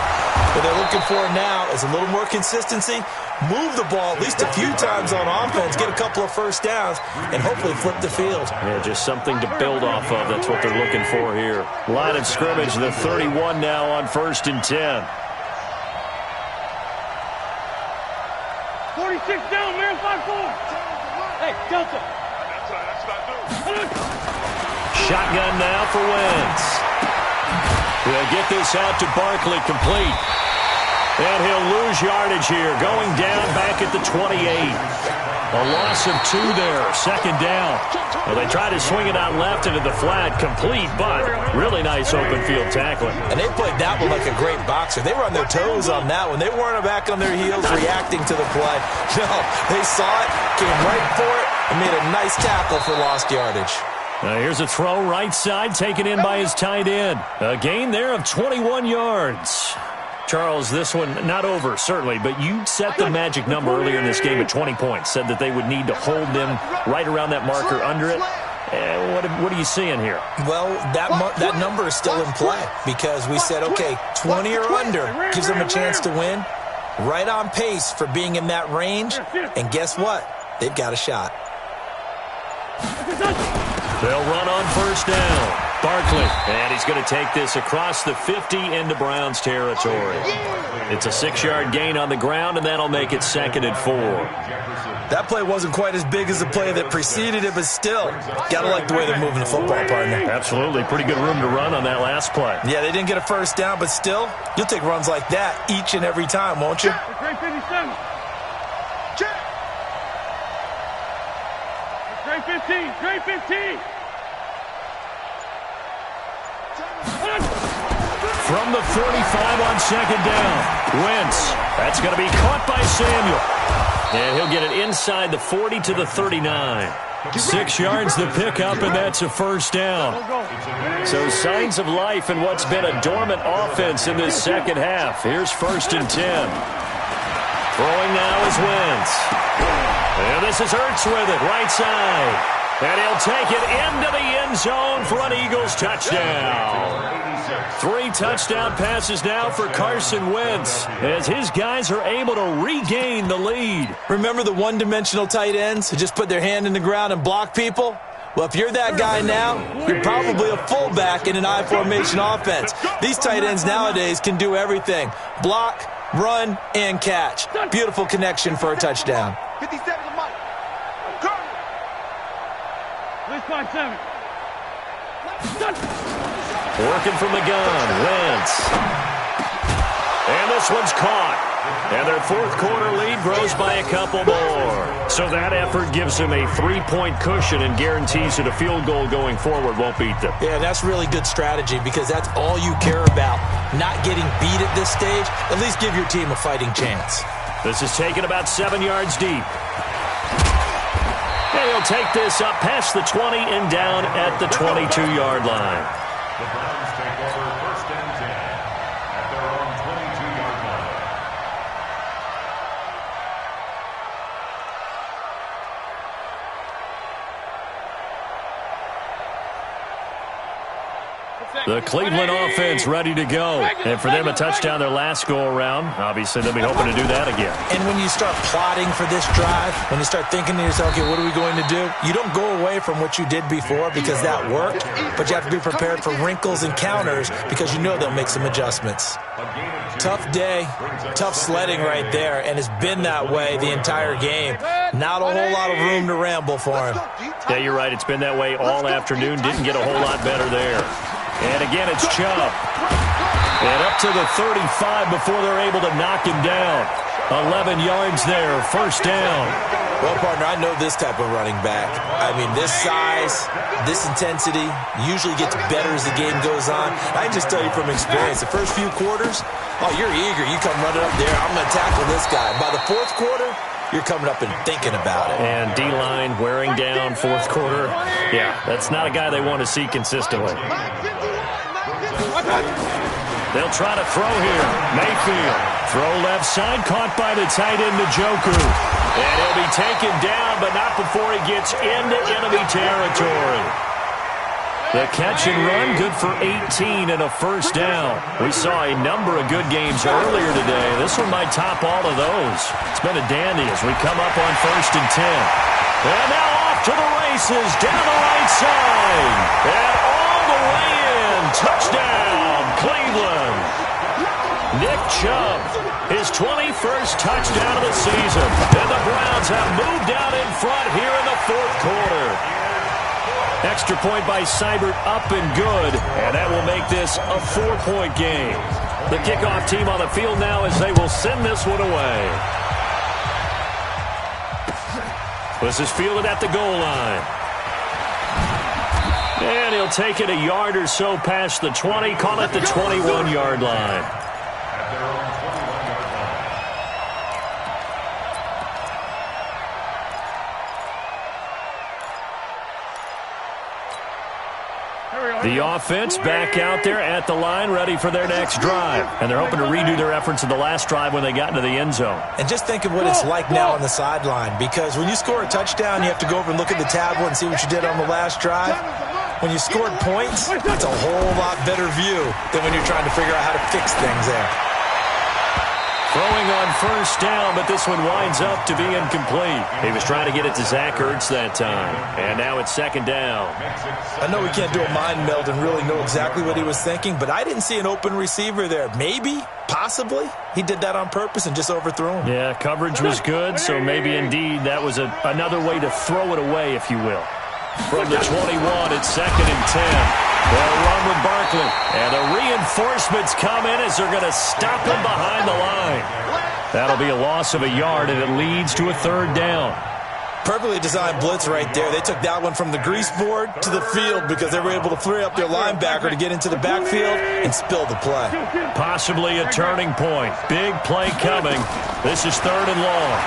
What they're looking for now is a little more consistency, move the ball at least a few times on offense, get a couple of 1st downs, and hopefully flip the field. Yeah, just something to build off of. That's what they're looking for here. Line of scrimmage, the 31 now on 1st and 10. 46 down, man, 5-4. Hey, Delta. That's what I do. Shotgun now for Wentz. He'll get this out to Barkley, complete. And he'll lose yardage here, going down back at the 28. A loss of 2 there, second down. Well, they tried to swing it out left into the flat, complete, but really nice open field tackling. And they played that one like a great boxer. They were on their toes on that one. They weren't back on their heels reacting to the play. No, they saw it, came right for it, and made a nice tackle for lost yardage. Now here's a throw right side, taken in by his tight end. A gain there of 21 yards. Charles, this one not over, certainly, but you set the magic number earlier in this game at 20 points. Said that they would need to hold them right around that marker under it. What are you seeing here? Well, that number is still in play because we said, okay, 20 or under gives them a chance to win. Right on pace for being in that range. And guess what? They've got a shot. They'll run on first down. Barkley, and he's going to take this across the 50 into Browns territory. It's a 6-yard gain on the ground, and that'll make it 2nd and 4. That play wasn't quite as big as the play that preceded it, but still, got to like the way they're moving the football, partner. Absolutely. Pretty good room to run on that last play. Yeah, they didn't get a first down, but still, you'll take runs like that each and every time, won't you? Trey 57. Trey 15. Trey 15. From the 45 on second down. Wentz. That's going to be caught by Samuel. And he'll get it inside the 40 to the 39. 6 yards the pickup, and that's a first down. So signs of life in what's been a dormant offense in this second half. Here's 1st and 10. Throwing now is Wentz. And this is Ertz with it, right side. And he'll take it into the end zone for an Eagles touchdown. 3 touchdown passes now for Carson Wentz as his guys are able to regain the lead. Remember the one-dimensional tight ends who just put their hand in the ground and block people? Well, if you're that guy now, you're probably a fullback in an I-formation offense. These tight ends nowadays can do everything. Block, run, and catch. Beautiful connection for a touchdown. 57 to Mike. Please 5-7. Working from the gun, Wentz. And this one's caught. And their 4th quarter lead grows by a couple more. So that effort gives them a 3-point cushion and guarantees that a field goal going forward won't beat them. Yeah, that's really good strategy because that's all you care about. Not getting beat at this stage. At least give your team a fighting chance. This is taken about 7 yards deep. And he'll take this up past the 20 and down at the 22-yard line. The Browns take over 1st and 10 at their own 22-yard line. The Cleveland offense ready to go. And for them, a touchdown their last go-around. Obviously, they'll be hoping to do that again. And when you start plotting for this drive, when you start thinking to yourself, okay, what are we going to do? You don't go away from what you did before because that worked, but you have to be prepared for wrinkles and counters because you know they'll make some adjustments. Tough day, tough sledding right there, and it's been that way the entire game. Not a whole lot of room to ramble for him. Yeah, you're right. It's been that way all afternoon. Didn't get a whole lot better there. And again, it's Chubb. And up to the 35 before they're able to knock him down. 11 yards there, 1st down. Well, partner, I know this type of running back. I mean, this size, this intensity usually gets better as the game goes on. I can just tell you from experience, the first few quarters, oh, you're eager. You come running up there, I'm going to tackle this guy. By the 4th quarter, you're coming up and thinking about it. And D-line wearing down 4th quarter. Yeah, that's not a guy they want to see consistently. They'll try to throw here. Mayfield. Throw left side, caught by the tight end, Njoku. And he'll be taken down, but not before he gets into enemy territory. The catch and run, good for 18 and a 1st down. We saw a number of good games earlier today. This one might top all of those. It's been a dandy as we come up on 1st and 10. And now off to the races, down the right side. And all the way in. Touchdown, Cleveland. Nick Chubb, his 21st touchdown of the season. And the Browns have moved out in front here in the 4th quarter. Extra point by Seibert, up and good. And that will make this a 4-point game. The kickoff team on the field now as they will send this one away. This is fielded at the goal line. And he'll take it a yard or so past the 20. Call it the 21-yard line. At their own 21-yard line. The offense back out there at the line, ready for their next drive. And they're hoping to redo their efforts in the last drive when they got into the end zone. And just think of what it's like now on the sideline, because when you score a touchdown, you have to go over and look at the tablet and see what you did on the last drive. When you scored points, it's a whole lot better view than when you're trying to figure out how to fix things there. Throwing on first down, but this one winds up to be incomplete. He was trying to get it to Zach Ertz that time. And now it's second down. I know we can't do a mind meld and really know exactly what he was thinking, but I didn't see an open receiver there. Maybe, possibly, he did that on purpose and just overthrew him. Yeah, coverage was good, so maybe indeed that was another way to throw it away, if you will. From the 21, it's second and 10. They'll run with Barkley. And the reinforcements come in as they're going to stop him behind the line. That'll be a loss of a yard, and it leads to a third down. Perfectly designed blitz right there. They took that one from the grease board to the field because they were able to free up their linebacker to get into the backfield and spill the play. Possibly a turning point. Big play coming. This is third and long.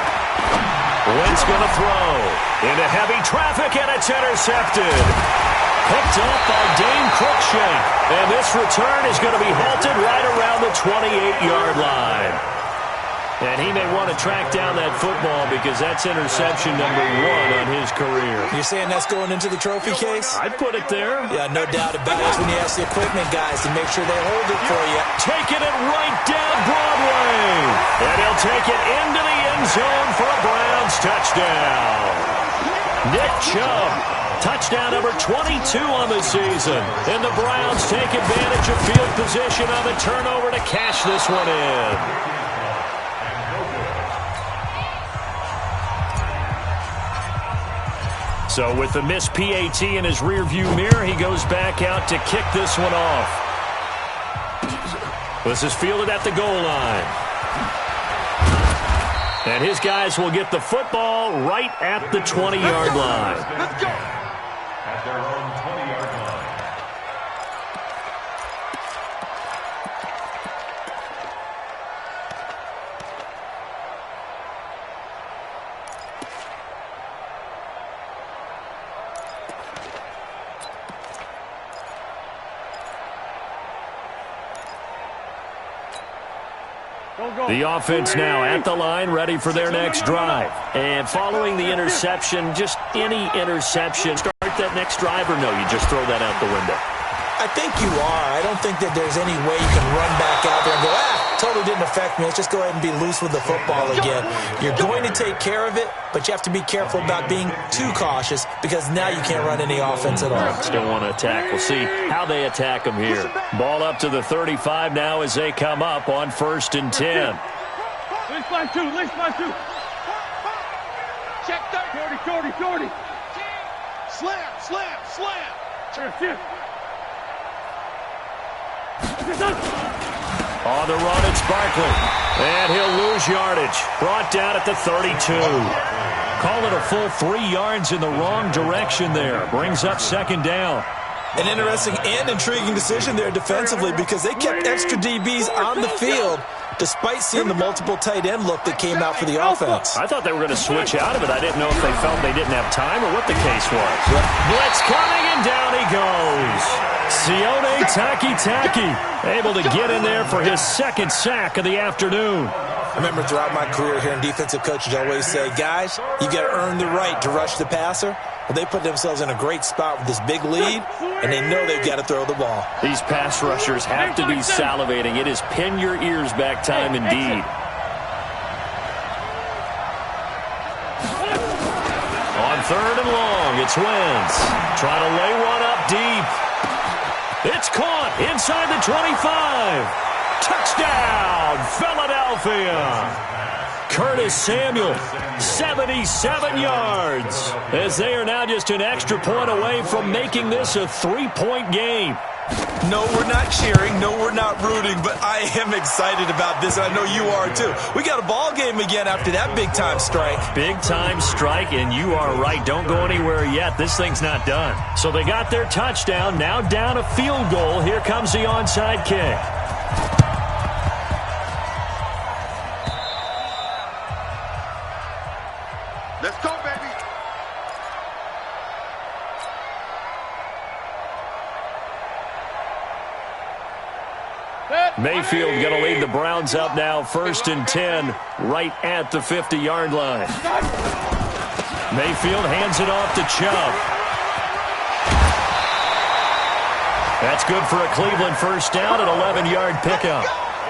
Wentz going to throw into heavy traffic, and it's intercepted. Picked up by Dane Cruikshank. And this return is going to be halted right around the 28-yard line. And he may want to track down that football because that's interception number 1 on his career. You're saying that's going into the trophy case? I'd put it there. Yeah, no doubt about it. That's when you ask the equipment guys to make sure they hold it for you. Taking it right down Broadway. And he'll take it into the end zone for a Browns touchdown. Nick Chubb, touchdown number 22 on the season. And the Browns take advantage of field position on the turnover to cash this one in. So with the missed PAT in his rearview mirror, he goes back out to kick this one off. This is fielded at the goal line. And his guys will get the football right at the 20-yard line. Let's go. At their own 20-yard line. The offense now at the line, ready for their next drive. And following the interception, just any interception, start that next drive, or no, you just throw that out the window? I think you are. I don't think that there's any way you can run back out there and go, totally didn't affect me. Let's just go ahead and be loose with the football again. You're going to take care of it, but you have to be careful about being too cautious because now you can't run any offense at all. Still want to attack. We'll see how they attack them here. Ball up to the 35 now as they come up on 1st and 10. Least line two. Check 30. Slam. On the run, it's Barkley. And he'll lose yardage. Brought down at the 32. Call it a full 3 yards in the wrong direction there. Brings up second down. An interesting and intriguing decision there defensively because they kept extra DBs on the field despite seeing the multiple tight end look that came out for the offense. I thought they were going to switch out of it. I didn't know if they felt they didn't have time or what the case was. Blitz coming, and down he goes. Sione Takitaki able to get in there for his second sack of the afternoon. I remember throughout my career hearing defensive coaches always say, guys, you got to earn the right to rush the passer. Well, they put themselves in a great spot with this big lead, and they know they've got to throw the ball. These pass rushers have to be salivating. It is pin your ears back time indeed. On 3rd and long, it's Wentz. Trying to lay one up deep. It's caught inside the 25. Touchdown, Philadelphia. Curtis Samuel, 77 yards, as they are now just an extra point away from making this a 3-point game. No, we're not cheering. No, we're not rooting, but I am excited about this, and I know you are too. We got a ball game again after that big-time strike. Big-time strike, and you are right. Don't go anywhere yet. This thing's not done. So they got their touchdown. Now down a field goal. Here comes the onside kick. Let's go, baby. Mayfield going to lead the Browns up now, 1st and 10, right at the 50-yard line. Mayfield hands it off to Chubb. That's good for a Cleveland first down, an 11-yard pickup.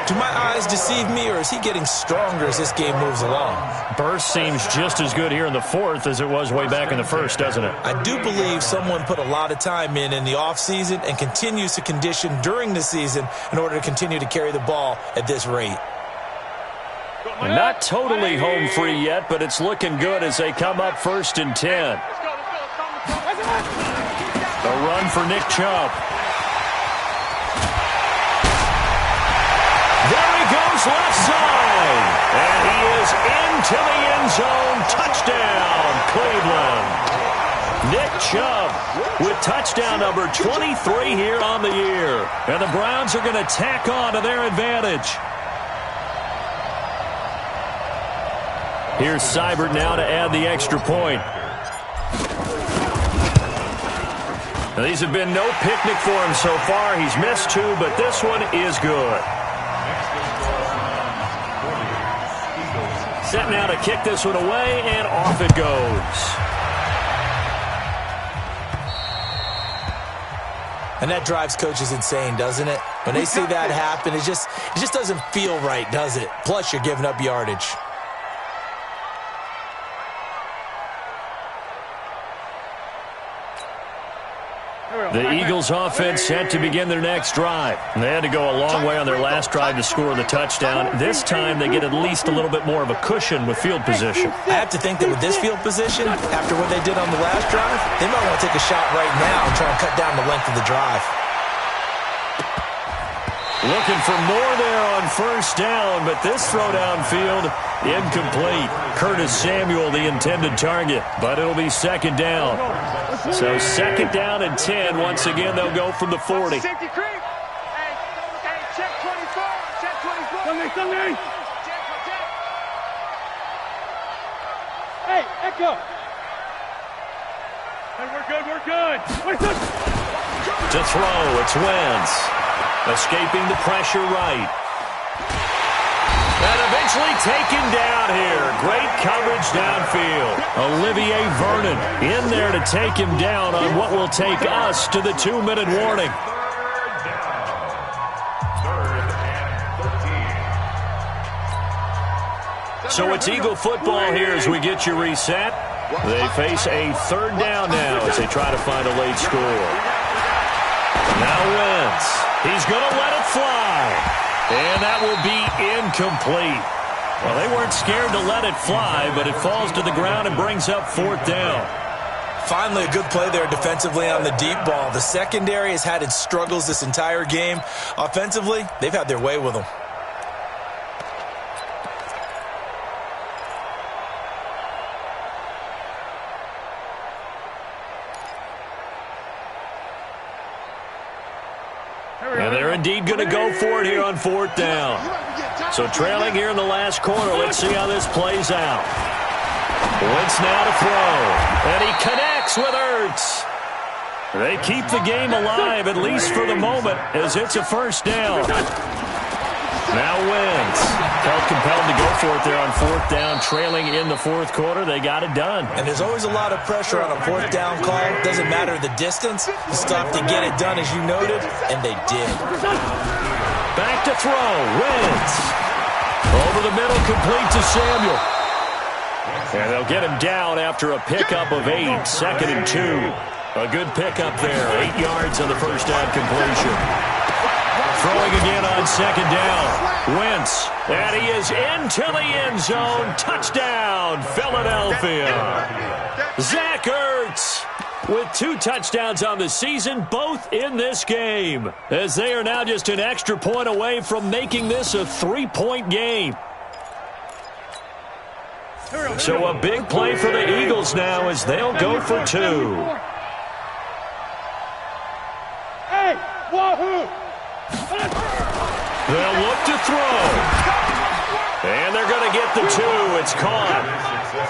Do my eyes deceive me, or is he getting stronger as this game moves along? Burst seems just as good here in the 4th as it was way back in the 1st, doesn't it? I do believe someone put a lot of time in the offseason and continues to condition during the season in order to continue to carry the ball at this rate. Not totally home free yet, but it's looking good as they come up 1st and 10. A run for Nick Chubb. There he goes left side. And he is into the end zone. Touchdown, Cleveland. Nick Chubb with touchdown number 23 here on the year. And the Browns are going to tack on to their advantage. Here's Seibert now to add the extra point. Now, these have been no picnic for him so far. He's missed 2, but this one is good. Set now to kick this one away, and off it goes. And that drives coaches insane, doesn't it? When they see that happen, it just doesn't feel right, does it? Plus, you're giving up yardage. The Eagles offense set to begin their next drive. They had to go a long way on their last drive to score the touchdown. This time they get at least a little bit more of a cushion with field position. I have to think that with this field position, after what they did on the last drive, they might want to take a shot right now and try and cut down the length of the drive. Looking for more there on first down, but this throw downfield, incomplete. Curtis Samuel, the intended target, but it'll be 2nd down. So 2nd down and 10. Once again, they'll go from the 40. Hey, check 24. Check 24. Hey, Echo. Hey, we're good. To throw, it's Wentz. Escaping the pressure right. And eventually taken down here. Great coverage downfield. Olivier Vernon in there to take him down on what will take us to the 2-minute warning. So it's Eagle football here as we get you reset. They face a 3rd down now as they try to find a late score. Now Wentz. He's going to let it fly. And that will be incomplete. Well, they weren't scared to let it fly, but it falls to the ground and brings up 4th down. Finally, a good play there defensively on the deep ball. The secondary has had its struggles this entire game. Offensively, they've had their way with them. And they're indeed going to go for it here on 4th down. So trailing here in the last quarter, let's see how this plays out. Wentz now to throw. And he connects with Ertz. They keep the game alive, at least for the moment, as it's a 1st down. Now Wentz. Felt compelled to go for it there on 4th down, trailing in the 4th quarter. They got it done. And there's always a lot of pressure on a 4th down call. Doesn't matter the distance. You stop to get it done, as you noted, and they did. Back to throw. Wentz. Over the middle, complete to Samuel. And they'll get him down after a pickup of 8. 2nd and 2. A good pickup there. 8 yards on the first down completion. Throwing again on 2nd down. Wentz. And he is into the end zone. Touchdown, Philadelphia. Zach Ertz. with 2 touchdowns on the season, both in this game, as they are now just an extra point away from making this a 3-point game. So a big play for the Eagles now as they'll go for 2. Hey, wahoo! They'll look to throw. And they're going to get the 2. It's caught.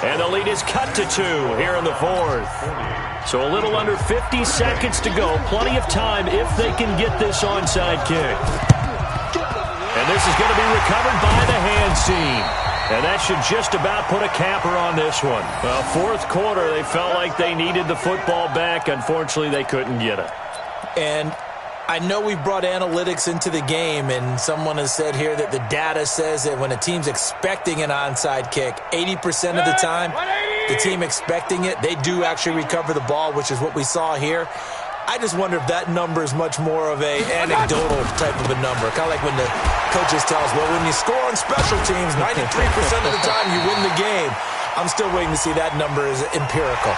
And the lead is cut to 2 here in the 4th. So a little under 50 seconds to go. Plenty of time if they can get this onside kick. And this is going to be recovered by the hands team. And that should just about put a capper on this one. Well, 4th quarter, they felt like they needed the football back. Unfortunately, they couldn't get it. And I know we brought analytics into the game, and someone has said here that the data says that when a team's expecting an onside kick, 80% of the time, the team expecting it, they do actually recover the ball, which is what we saw here. I just wonder if that number is much more of a anecdotal type of a number. Kind of like when the coaches tell us, well, when you score on special teams, 93% of the time you win the game. I'm still waiting to see that number is empirical.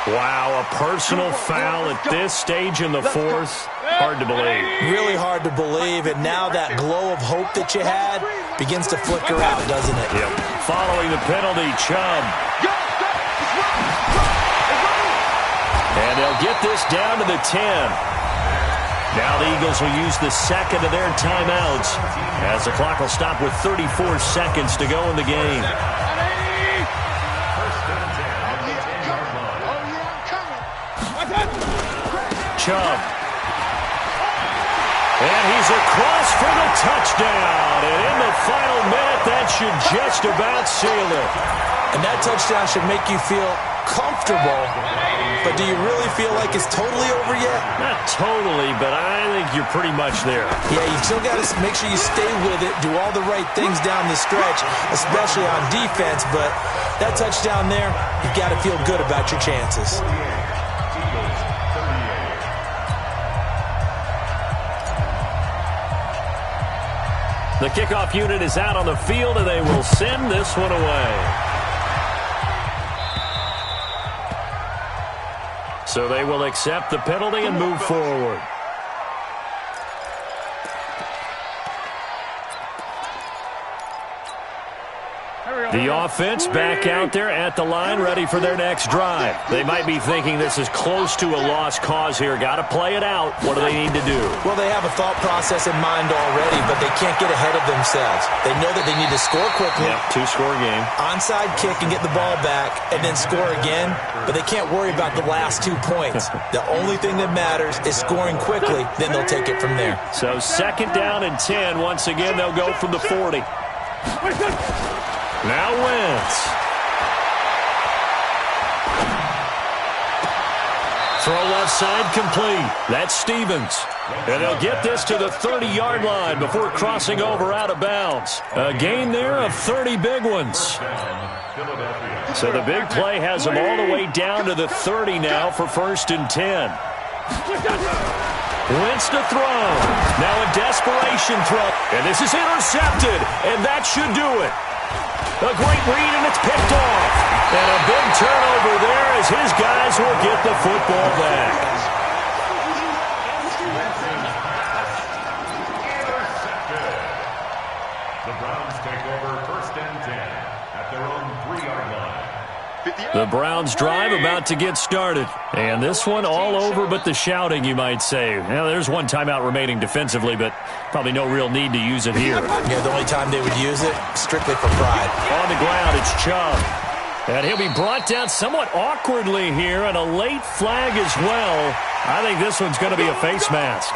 Wow, a personal foul at this stage in the 4th. Hard to believe. Really hard to believe, and now that glow of hope that you had begins to flicker out, doesn't it? Yep. Following the penalty, Chubb. And they'll get this down to the 10. Now the Eagles will use the second of their timeouts as the clock will stop with 34 seconds to go in the game. Chubb. And he's across for the touchdown. And in the final minute, that should just about seal it. And that touchdown should make you feel comfortable. But do you really feel like it's totally over yet? Not totally, but I think you're pretty much there. Yeah, you still got to make sure you stay with it, do all the right things down the stretch, especially on defense. But that touchdown there, you've got to feel good about your chances. The kickoff unit is out on the field, and they will send this one away. So they will accept the penalty and move forward. The offense back out there at the line, ready for their next drive. They might be thinking this is close to a lost cause here. Got to play it out. What do they need to do? Well, they have a thought process in mind already, but they can't get ahead of themselves. They know that they need to score quickly. Yep, 2-score game. Onside kick and get the ball back, and then score again. But they can't worry about the last 2 points. The only thing that matters is scoring quickly. Then they'll take it from there. So 2nd down and 10. Once again, they'll go from the 40. Now Wentz. Throw left side complete. That's Stevens. And they'll get this to the 30-yard line before crossing over out of bounds. A gain there of 30 big ones. So the big play has them all the way down to the 30 now for 1st and 10. Wentz to throw. Now a desperation throw. And this is intercepted. And that should do it. A great read, and it's picked off. And a big turnover there as his guys will get the football back. The Browns take over 1st and 10 at their own 3-yard line. The Browns drive about to get started. And this one all over but the shouting, you might say. Now, there's one timeout remaining defensively, but probably no real need to use it here. Yeah, the only time they would use it, strictly for pride. On the ground, it's Chubb. And he'll be brought down somewhat awkwardly here, and a late flag as well. I think this one's going to be a face mask.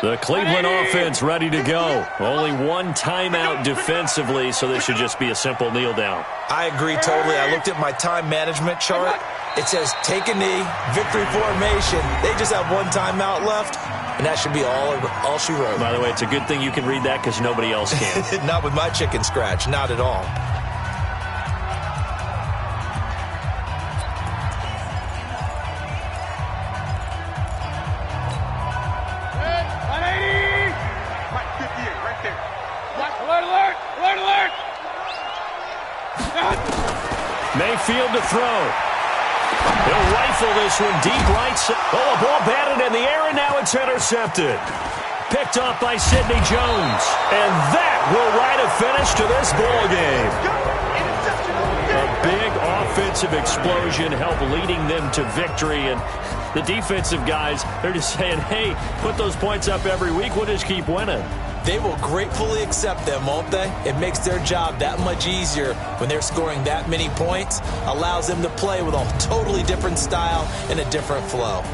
The Cleveland offense ready to go. Only one timeout defensively, so this should just be a simple kneel down. I agree totally. I looked at my time management chart. It says take a knee, victory formation. They just have one timeout left, and that should be all she wrote. By the way, it's a good thing you can read that because nobody else can. Not with my chicken scratch. Not at all. Mayfield to throw. He'll rifle this one deep right side. Oh, a ball batted in the air, and now it's intercepted. Picked off by Sidney Jones. And that will write a finish to this ball game. A big offensive explosion helped leading them to victory. And the defensive guys, they're just saying, hey, put those points up every week. We'll just keep winning. They will gratefully accept them, won't they? It makes their job that much easier when they're scoring that many points. Allows them to play with a totally different style and a different flow.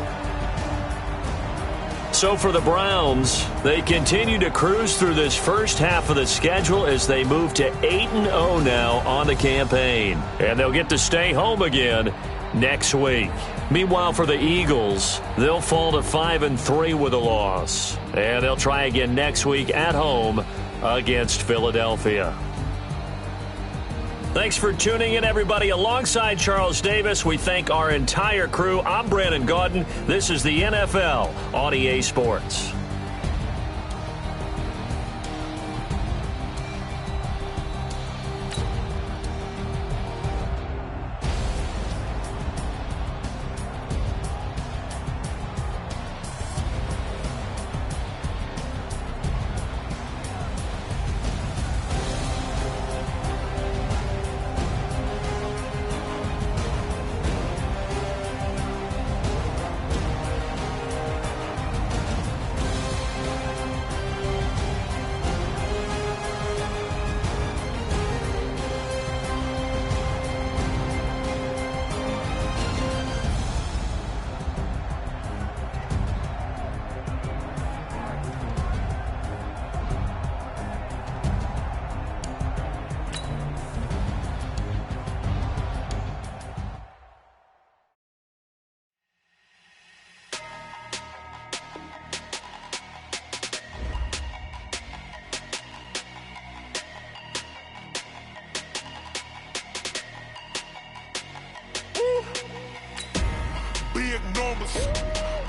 So for the Browns, they continue to cruise through this first half of the schedule as they move to 8-0 now on the campaign. And they'll get to stay home again next week. Meanwhile, for the Eagles, they'll fall to 5-3 with a loss. And they'll try again next week at home against Philadelphia. Thanks for tuning in, everybody. Alongside Charles Davis, we thank our entire crew. I'm Brandon Gaudin. This is the NFL on EA Sports.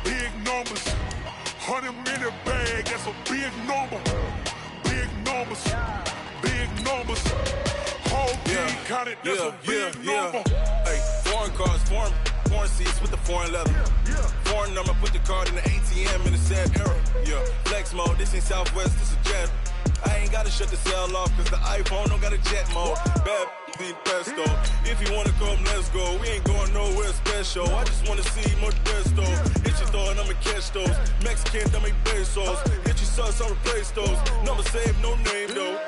Big numbers, 100-minute bag, that's a big number. Big numbers, whole team counted, that's a big number. Hey, foreign cars, foreign seats with the foreign leather. Foreign number, put the card in the ATM in the sad era. Yeah, flex mode, this ain't Southwest, this a jet. I ain't gotta shut the cell off, cause the iPhone don't got a jet mode. Bad be pesto. If you wanna come, let's go. We ain't going nowhere special. I just wanna see Modesto. Hit your thought, I'ma catch those. Mexican, I make pesos. Hit your sus, I'll replace those. Number saved, no name though.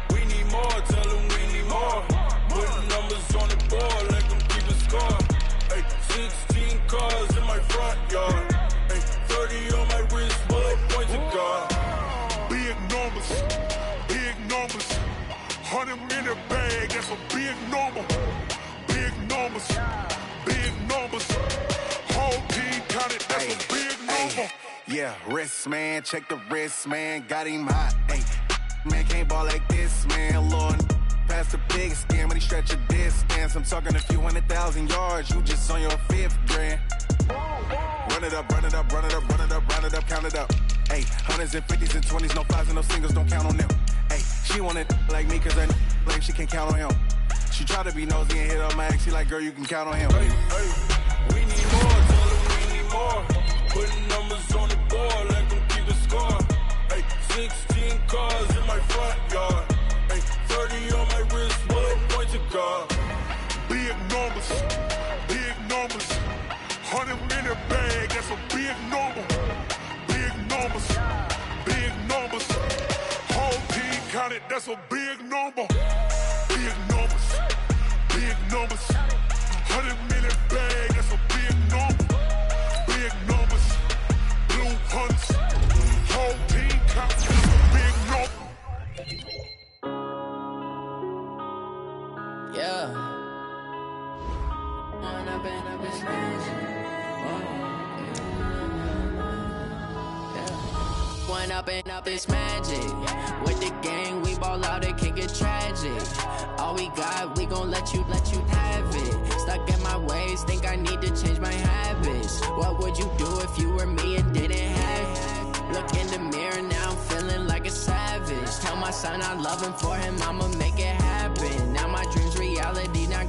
We need more, tell them we need more. Putting numbers on the board, let them keep a score. Hey, 16 cars in my front yard. Hey, 30 on my wrist, bullet point to God. Big numbers, 100-minute bag, that's a big number. Big numbers, whole team counted, that's a big number. Yeah, wrist man, check the wrist man, got him hot. Ay, man can't ball like this, man. Lord, past the big skin when he stretch a distance. I'm talking a few 100,000 yards, you just on your 5th grand. Run it up, count it up. Ay, hundreds and 50s and 20s, no 5s and no singles, don't count on them. Ay, she want it like me, cause her blame she can't count on him. She try to be nosy and hit on my ex, she like, girl, you can count on him. Hey, we need more, tell them we need more. Putting numbers on the board, let them keep the score. Hey, 16 cars in my front yard. Hey, 30 on my wrist, bullet point to God. Big numbers, 100-minute bag, that's a big number. Big numbers, whole team counted, that's a big number. Big numbers, 100-minute bag, that's a big number. Big numbers, blue hunts, whole team counted, that's a big number. Yeah. One up and up is magic. With the gang, we ball out, it can get tragic. All we got, we gon' let you have it. Stuck in my ways, think I need to change my habits. What would you do if you were me and didn't have it? Look in the mirror, now I'm feeling like a savage. Tell my son I love him, for him I'ma make it happen. Now my dream's reality, now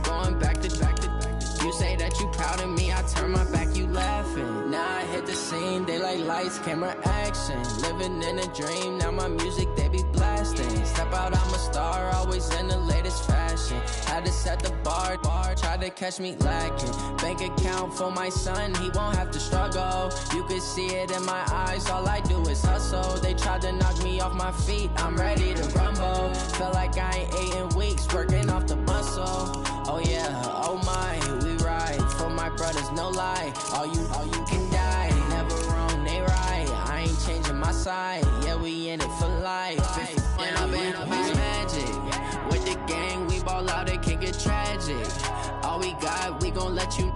proud of me, I turn my back, you laughing. Now I hit the scene, they like lights, camera, action. Living in a dream, now my music, they be blasting. Step out, I'm a star, always in the latest fashion. Had to set the bar, try to catch me lacking. Bank account for my son, he won't have to struggle. You can see it in my eyes, all I do is hustle. They tried to knock me off my feet, I'm ready to rumble. Feel like I ain't ate in weeks, working off the muscle. Oh yeah, oh my, we ride for my brothers, no lie. All you can die, never wrong, they right. I ain't changing my side, yeah, we in it for life. And I've been magic with the gang, we ball out, it can get tragic. All we got, we gon' let you